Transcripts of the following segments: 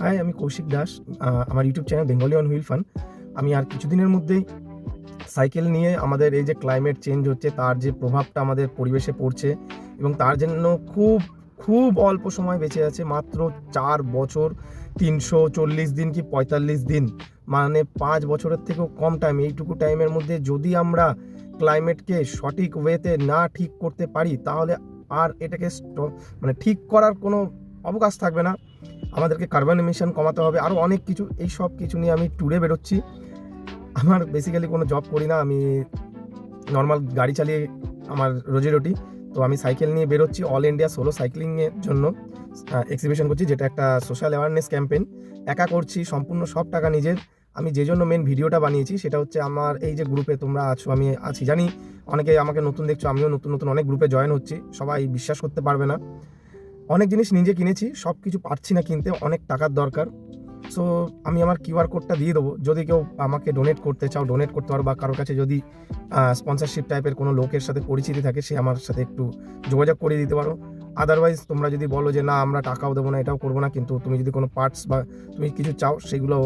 High, আমি কৌশিক দাস। আমার YouTube channel Bengali on wheel fun. আমি আর কিছুদিনের মধ্যেই সাইকেল নিয়ে আমাদের এই যে ক্লাইমেট চেঞ্জ হচ্ছে তার যে প্রভাবটা আমাদের পরিবেশে পড়ছে এবং তার জন্য খুব খুব অল্প সময় বেঁচে আছে, মাত্র 4 বছর 340 দিন কি 45 দিন, মানে 5 বছরের থেকেও কম টাইম। এইটুকু টাইমের মধ্যে যদি আমরা ক্লাইমেটকে সঠিক ওয়েতে না ঠিক করতে পারি তাহলে আর এটাকে মানে ঠিক করার কোনো অবকাশ থাকবে না। আমাদেরকে কার্বন এমিশন কমাতে হবে, আরও অনেক কিছু। এই সব কিছু নিয়ে আমি ট্যুরে বেরোচ্ছি। আমার বেসিক্যালি কোনো জব করি না, আমি নর্মাল গাড়ি চালিয়ে আমার রোজি রুটি। তো আমি সাইকেল নিয়ে বেরোচ্ছি অল ইন্ডিয়া সোলো সাইক্লিংয়ের জন্য। এক্সিবিশন করছি, যেটা একটা সোশ্যাল অ্যাওয়ারনেস ক্যাম্পেইন। একা করছি, সম্পূর্ণ সব টাকা নিজের। আমি যে জন্য মেন ভিডিওটা বানিয়েছি সেটা হচ্ছে আমার এই যে গ্রুপে তোমরা আছো, আমি আছি জানি, অনেকে আমাকে নতুন দেখছো, আমিও নতুন নতুন অনেক গ্রুপে জয়েন হচ্ছি। সবাই বিশ্বাস করতে পারবে না, অনেক জিনিস নিজে কিনেছি, সব কিছু পারছি না কিনতে, অনেক টাকার দরকার। সো আমি আমার কিউআর কোডটা দিয়ে দেবো, যদি কেউ আমাকে ডোনেট করতে চাও ডোনেট করতে পারো, বা কারোর কাছে যদি স্পন্সরশিপ টাইপের কোনো লোকের সাথে পরিচিতি থাকে সে আমার সাথে একটু যোগাযোগ করে দিতে পারো। আদারওয়াইজ তোমরা যদি বলো যে না আমরা টাকাও দেবো না, এটাও করবো না, কিন্তু তুমি যদি কোনো পার্টস বা তুমি কিছু চাও সেগুলো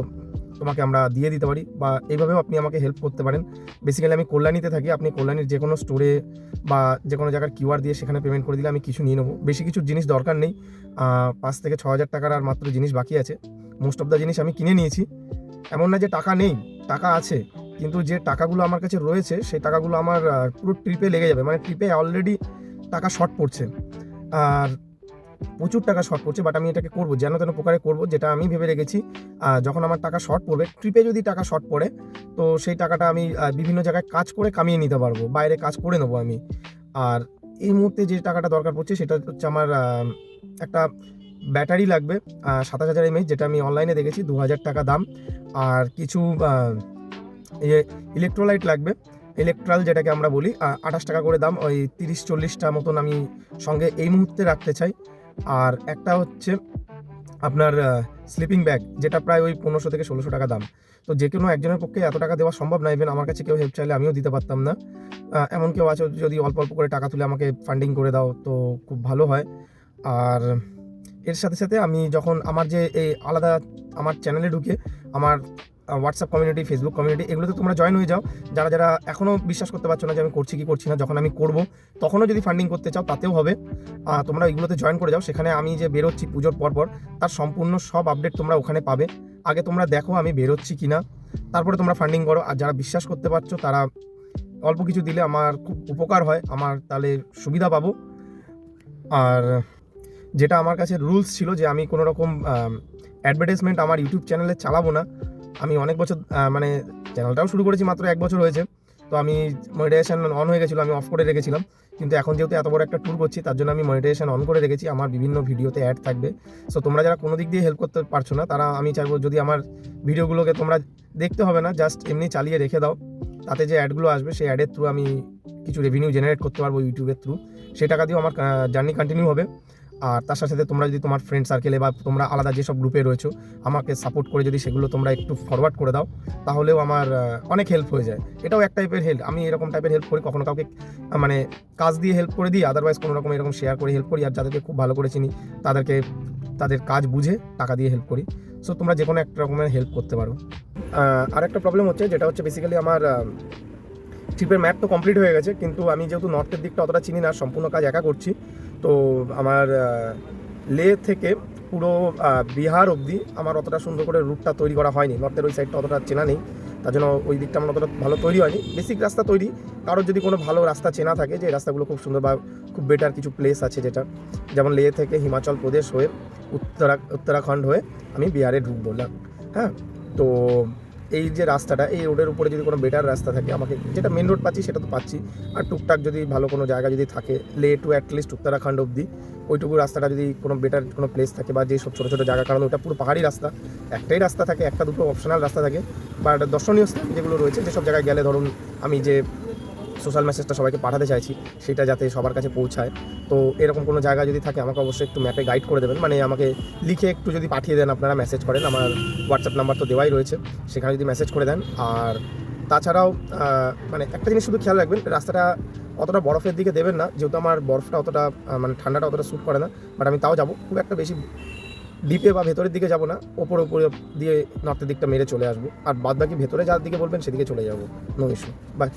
তোমাকে আমরা দিয়ে দিতে পারি, বা এইভাবেও আপনি আমাকে হেল্প করতে পারেন। বেসিক্যালি আমি কল্যাণীতে থাকি, আপনি কল্যাণীর যে কোনো স্টোরে বা যে কোনো জায়গার কিউআর দিয়ে সেখানে পেমেন্ট করে দিলে আমি কিছু নিয়ে নেবো। বেশি কিছু জিনিস দরকার নেই, 5 থেকে 6 হাজার টাকার আর মাত্র জিনিস বাকি আছে। মোস্ট অফ দ্য জিনিস আমি কিনে নিয়েছি। এমন না যে টাকা নেই, টাকা আছে, কিন্তু যে টাকাগুলো আমার কাছে রয়েছে সেই টাকাগুলো আমার পুরো ট্রিপে লেগে যাবে। মানে ট্রিপে অলরেডি টাকা শর্ট পড়ছে, আর প্রচুর টাকা শর্ট পড়ছে। বাট আমি এটাকে করবো, যেন তেন প্রকারে করবো, যেটা আমি ভেবে রেখেছি। যখন আমার টাকা শর্ট পড়বে, ট্রিপে যদি টাকা শর্ট পড়ে, তো সেই টাকাটা আমি বিভিন্ন জায়গায় কাজ করে কামিয়ে নিতে পারবো, বাইরে কাজ করে নেবো আমি। আর এই মুহূর্তে যে টাকাটা দরকার পড়ছে সেটা হচ্ছে আমার একটা ব্যাটারি লাগবে, 27,000 mAh, যেটা আমি অনলাইনে দেখেছি 2,000 টাকা দাম। আর কিছু ইলেকট্রোলাইট লাগবে, ইলেকট্রাল যেটাকে আমরা বলি, 28 টাকা করে দাম। ওই 30-40টা মতন আমি সঙ্গে এই মুহূর্তে রাখতে চাই। আর একটা হচ্ছে আপনার স্লিপিং ব্যাগ, যেটা প্রায় ওই 1500 থেকে 1600 টাকা দাম। তো যে কোনো একজনের পক্ষে এত টাকা দেওয়া সম্ভব না। ইভেন আমার কাছে কেউ হেল্প চাইলে আমিও দিতে পারতাম না। এমন কেউ আছে যদি অল্প অল্প করে টাকা তুলে আমাকে ফান্ডিং করে দাও তো খুব ভালো হয়। আর এর সাথে সাথে আমি যখন আমার যে এই আলাদা আমার চ্যানেলে ঢুকে আমার হোয়াটসঅ্যাপ কমিউনিটি, ফেসবুক কমিউনিটি, এগুলোতে তোমরা জয়েন হয়ে যাও। যারা যারা এখনও বিশ্বাস করতে পারছো না যে আমি করছি কি করছি না, যখন আমি করব তখনও যদি ফান্ডিং করতে চাও তাতেও হবে। তোমরা এগুলোতে জয়েন করে যাও। সেখানে আমি যে বেরোচ্ছি পুজোর পরপর, তার সম্পূর্ণ সব আপডেট তোমরা ওখানে পাবে। আগে তোমরা দেখো আমি বেরোচ্ছি কি না, তারপরে তোমরা ফান্ডিং করো। আর যারা বিশ্বাস করতে পারছো তারা অল্প কিছু দিলে আমার খুব উপকার হয়, আমার তাহলে সুবিধা পাবো। আর যেটা আমার কাছে রুলস ছিল যে আমি কোনো রকম অ্যাডভার্টাইজমেন্ট আমার ইউটিউব চ্যানেলে চালাবো না। আমি অনেক বছর মানে চ্যানেলটাও শুরু করেছি, মাত্র 1 বছর হয়েছে। তো আমি মনিটাইজেশন অন হয়ে গেছিলো, আমি অফ করে রেখেছিলাম। কিন্তু এখন যেহেতু এত বড় একটা ট্যুর করছি তার জন্য আমি মনিটাইজেশন অন করে রেখেছি, আমার বিভিন্ন ভিডিওতে অ্যাড থাকবে। সো তোমরা যারা কোনো দিক দিয়ে হেল্প করতে পারছো না তারা, আমি চাইবো যদি আমার ভিডিওগুলোকে তোমরা দেখতে হবে না, জাস্ট এমনি চালিয়ে রেখে দাও। তাতে যে অ্যাডগুলো আসবে সেই অ্যাডের থ্রু আমি কিছু রেভিনিউ জেনারেট করতে পারবো ইউটিউবের থ্রু। সেই টাকা দিয়েও আমার জার্নি কন্টিনিউ হবে। আর তার সাথে সাথে তোমরা যদি তোমার ফ্রেন্ড সার্কেলে বা তোমরা আলাদা যেসব গ্রুপে রয়েছো আমাকে সাপোর্ট করে যদি সেগুলো তোমরা একটু ফরওয়ার্ড করে দাও তাহলেও আমার অনেক হেল্প হয়ে যায়। এটাও এক টাইপের হেল্প। আমি এরকম টাইপের হেল্প করি, কখনো কাউকে মানে কাজ দিয়ে হেল্প করে দিই, আদারওয়াইজ কোনো রকম এরকম শেয়ার করে হেল্প করি। আর যাদেরকে খুব ভালো করে চিনি তাদেরকে তাদের কাজ বুঝে টাকা দিয়ে হেল্প করি। সো তোমরা যে কোনো একটা রকমের হেল্প করতে পারো। আর একটা প্রবলেম হচ্ছে, যেটা হচ্ছে বেসিক্যালি আমার ট্রিপের ম্যাপ তো কমপ্লিট হয়ে গেছে, কিন্তু আমি যেহেতু নর্থের দিকটা অতটা চিনি না, সম্পূর্ণ কাজ একা করছি। তো আমার লে থেকে পুরো বিহার অবধি আমার অতটা সুন্দর করে রুটটা তৈরি করা হয়নি। নর্থের ওই সাইডটা অতটা চেনা নেই, তার জন্য ওই দিকটা আমার অতটা ভালো তৈরি হয়নি। বেসিক রাস্তা তৈরি। কারোর যদি কোনো ভালো রাস্তা চেনা থাকে যে রাস্তাগুলো খুব সুন্দর বা খুব বেটার কিছু প্লেস আছে, যেটা যেমন লে থেকে হিমাচল প্রদেশ হয়ে উত্তরাখণ্ড হয়ে আমি বিহারে ঢুকবো না। হ্যাঁ, তো এই যে রাস্তাটা, এই রোডের উপরে যদি কোনো বেটার রাস্তা থাকে, আমাকে যেটা মেন রোড পাচ্ছি সেটা তো পাচ্ছি, আর টুকটাক যদি ভালো কোনো জায়গা যদি থাকে লে টু অ্যাটলিস্ট উত্তরাখণ্ড অবধি, ওইটুকু রাস্তাটা যদি কোনো বেটার কোনো প্লেস থাকে, বা যেসব ছোটো ছোটো জায়গা, কারণ ওটা পুরো পাহাড়ি রাস্তা, একটাই রাস্তা থাকে, একটা দুটো অপশনাল রাস্তা থাকে, বাট দর্শনীয় স্থান যেগুলো রয়েছে, যেসব জায়গায় গেলে ধরুন আমি যে সোশ্যাল মেসেজটা সবাইকে পাঠাতে চাইছি সেটা যাতে সবার কাছে পৌঁছায়, তো এরকম কোনো জায়গা যদি থাকে আমাকে অবশ্যই একটু ম্যাপে গাইড করে দেবেন। মানে আমাকে লিখে একটু যদি পাঠিয়ে দেন, আপনারা মেসেজ করেন, আমার হোয়াটসঅ্যাপ নাম্বার তো দেওয়াই রয়েছে, সেখানে যদি মেসেজ করে দেন। আর তাছাড়াও মানে একটা জিনিস শুধু খেয়াল রাখবেন, রাস্তাটা অতটা বরফের দিকে দেবেন না, যেহেতু আমার বরফটা অতটা মানে ঠান্ডাটা অতটা স্যুট করে না। বাট আমি তাও যাবো, খুব একটা বেশি ডিপে বা ভেতরের দিকে যাব না, ওপরে দিয়ে নর্থের দিকটা মেরে চলে আসবো, আর বাদ বাকি ভেতরে যার দিকে বলবেন সেদিকে চলে যাবো, নো ইস্যু। বাই।